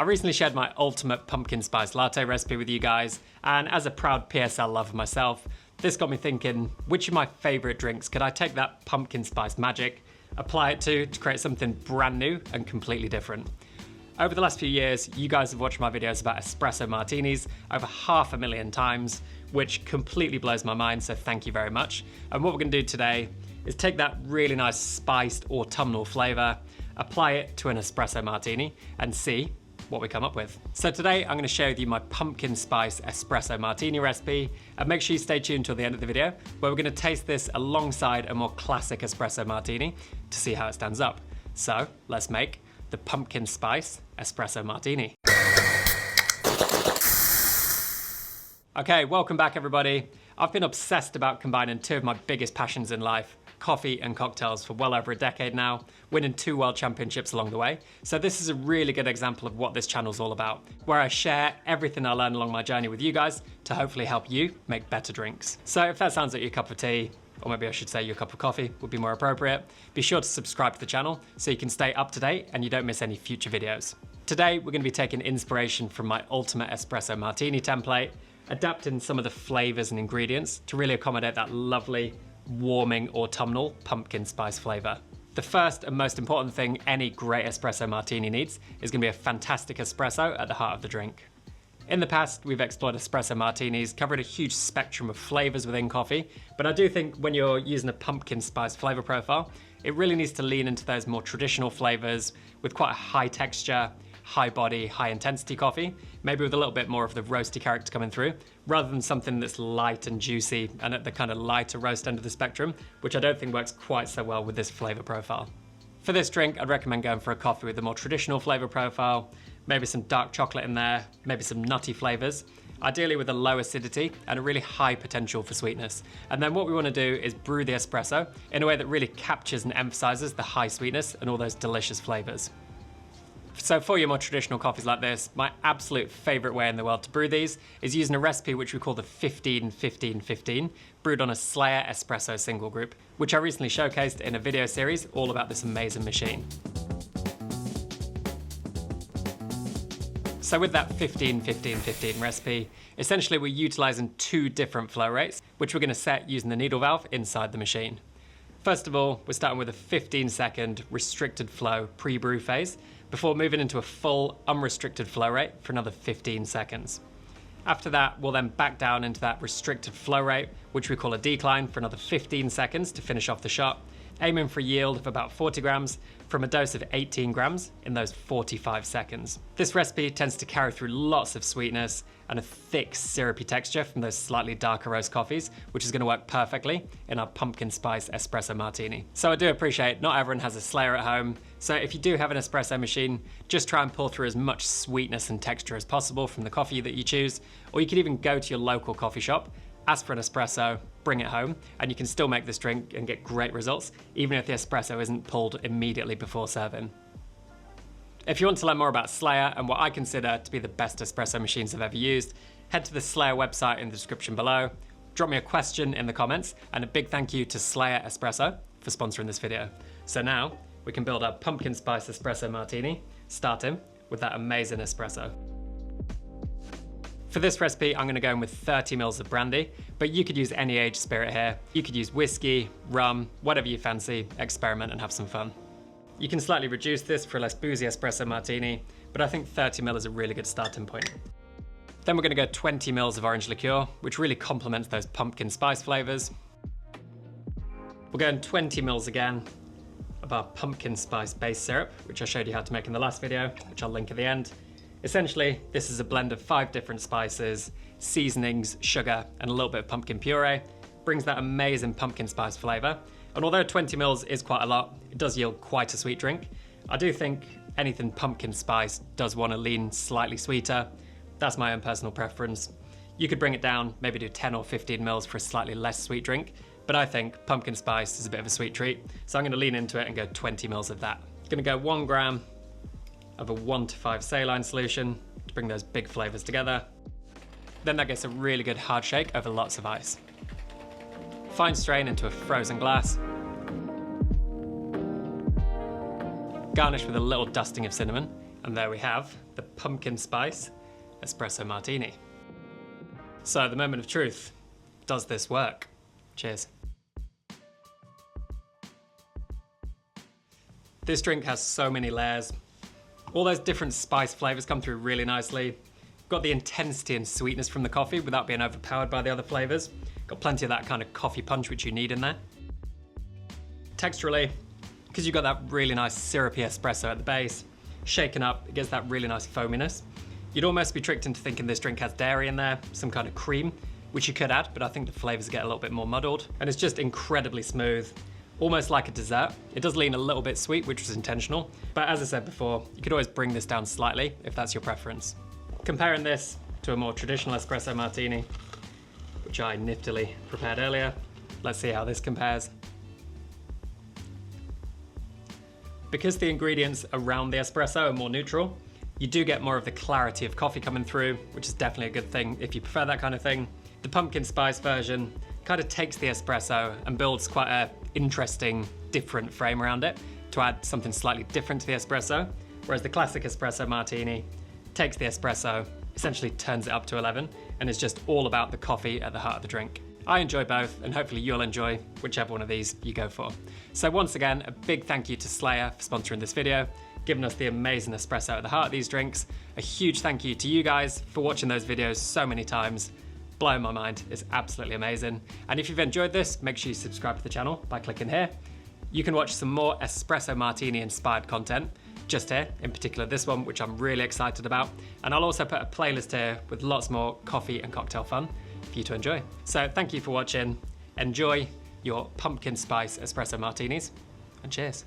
I recently shared my ultimate pumpkin spice latte recipe with you guys, and as a proud PSL lover myself, this got me thinking, which of my favorite drinks could I take that pumpkin spice magic, apply it to create something brand new and completely different? Over the last few years, you guys have watched my videos about espresso martinis over 500,000 times, which completely blows my mind, so thank you very much. And what we're gonna do today is take that really nice spiced autumnal flavor, apply it to an espresso martini, and see what we come up with. So today I'm going to share with you my pumpkin spice espresso martini recipe, and make sure you stay tuned till the end of the video, where we're going to taste this alongside a more classic espresso martini to see how it stands up. So let's make the pumpkin spice espresso martini. Okay, welcome back everybody. I've been obsessed about combining two of my biggest passions in life, coffee and cocktails, for well over a decade now, winning 2 world championships along the way. So this is a really good example of what this channel's all about, where I share everything I learned along my journey with you guys to hopefully help you make better drinks. So if that sounds like your cup of tea, or maybe I should say your cup of coffee would be more appropriate, be sure to subscribe to the channel so you can stay up to date and you don't miss any future videos. Today we're going to be taking inspiration from my ultimate espresso martini template, adapting some of the flavors and ingredients to really accommodate that lovely, warming autumnal pumpkin spice flavor. The first and most important thing any great espresso martini needs is going to be a fantastic espresso at the heart of the drink. In the past, we've explored espresso martinis, covering a huge spectrum of flavors within coffee, but I do think when you're using a pumpkin spice flavor profile, it really needs to lean into those more traditional flavors with quite a high texture, high body, high intensity coffee, maybe with a little bit more of the roasty character coming through, rather than something that's light and juicy and at the kind of lighter roast end of the spectrum, which I don't think works quite so well with this flavor profile. For this drink, I'd recommend going for a coffee with a more traditional flavor profile, maybe some dark chocolate in there, maybe some nutty flavors, ideally with a low acidity and a really high potential for sweetness. And then what we want to do is brew the espresso in a way that really captures and emphasizes the high sweetness and all those delicious flavors. So for your more traditional coffees like this, my absolute favorite way in the world to brew these is using a recipe which we call the 15-15-15, brewed on a Slayer espresso single group, which I recently showcased in a video series all about this amazing machine. So with that 15-15-15 recipe, essentially we're utilizing 2 different flow rates, which we're going to set using the needle valve inside the machine. First of all, we're starting with a 15-second restricted flow pre-brew phase, before moving into a full unrestricted flow rate for another 15 seconds. After that, we'll then back down into that restricted flow rate, which we call a decline, for another 15 seconds to finish off the shot, aiming for a yield of about 40 grams from a dose of 18 grams in those 45 seconds. This recipe tends to carry through lots of sweetness and a thick syrupy texture from those slightly darker roast coffees, which is going to work perfectly in our pumpkin spice espresso martini. So I do appreciate not everyone has a Slayer at home, so if you do have an espresso machine, just try and pull through as much sweetness and texture as possible from the coffee that you choose, or you can even go to your local coffee shop, ask for an espresso, bring it home, and you can still make this drink and get great results, even if the espresso isn't pulled immediately before serving. If you want to learn more about Slayer and what I consider to be the best espresso machines I've ever used, head to the Slayer website in the description below, drop me a question in the comments, and a big thank you to Slayer Espresso for sponsoring this video. So now, we can build our pumpkin spice espresso martini, starting with that amazing espresso. For this recipe, I'm gonna go in with 30 mils of brandy, but you could use any aged spirit here. You could use whiskey, rum, whatever you fancy, experiment and have some fun. You can slightly reduce this for a less boozy espresso martini, but I think 30 ml is a really good starting point. Then we're gonna go 20 mils of orange liqueur, which really complements those pumpkin spice flavors. We're going 20 mils again of our pumpkin spice base syrup, which I showed you how to make in the last video, which I'll link at the end. Essentially, this is a blend of 5 different spices, seasonings, sugar, and a little bit of pumpkin puree. Brings that amazing pumpkin spice flavor. And although 20 mils is quite a lot, it does yield quite a sweet drink. I do think anything pumpkin spice does want to lean slightly sweeter. That's my own personal preference. You could bring it down, maybe do 10 or 15 mils for a slightly less sweet drink, but I think pumpkin spice is a bit of a sweet treat, so I'm going to lean into it and go 20 mils of that. I'm going to go 1 gram of a 1 to 5 saline solution to bring those big flavors together. Then that gets a really good hard shake over lots of ice. Fine strain into a frozen glass. Garnish with a little dusting of cinnamon And there we have the pumpkin spice espresso martini. So the moment of truth, does this work? Cheers. This drink has so many layers. All those different spice flavors come through really nicely. Got the intensity and sweetness from the coffee without being overpowered by the other flavors. Got plenty of that kind of coffee punch which you need in there. Texturally, because you've got that really nice syrupy espresso at the base, shaken up, it gets that really nice foaminess. You'd almost be tricked into thinking this drink has dairy in there, some kind of cream, which you could add, but I think the flavors get a little bit more muddled. And it's just incredibly smooth, almost like a dessert. It does lean a little bit sweet, which was intentional. But as I said before, you could always bring this down slightly if that's your preference. Comparing this to a more traditional espresso martini, which I niftily prepared earlier, let's see how this compares. Because the ingredients around the espresso are more neutral, you do get more of the clarity of coffee coming through, which is definitely a good thing if you prefer that kind of thing. The pumpkin spice version kind of takes the espresso and builds quite an interesting, different frame around it to add something slightly different to the espresso, whereas the classic espresso martini takes the espresso, essentially turns it up to 11, and is just all about the coffee at the heart of the drink. I enjoy both, and hopefully you'll enjoy whichever one of these you go for. So once again, a big thank you to Slayer for sponsoring this video, giving us the amazing espresso at the heart of these drinks. A huge thank you to you guys for watching those videos so many times. Blowing my mind, it's absolutely amazing. And if you've enjoyed this, make sure you subscribe to the channel by clicking here. You can watch some more espresso martini inspired content just here, in particular this one, which I'm really excited about. And I'll also put a playlist here with lots more coffee and cocktail fun for you to enjoy. So thank you for watching. Enjoy your pumpkin spice espresso martinis, and cheers.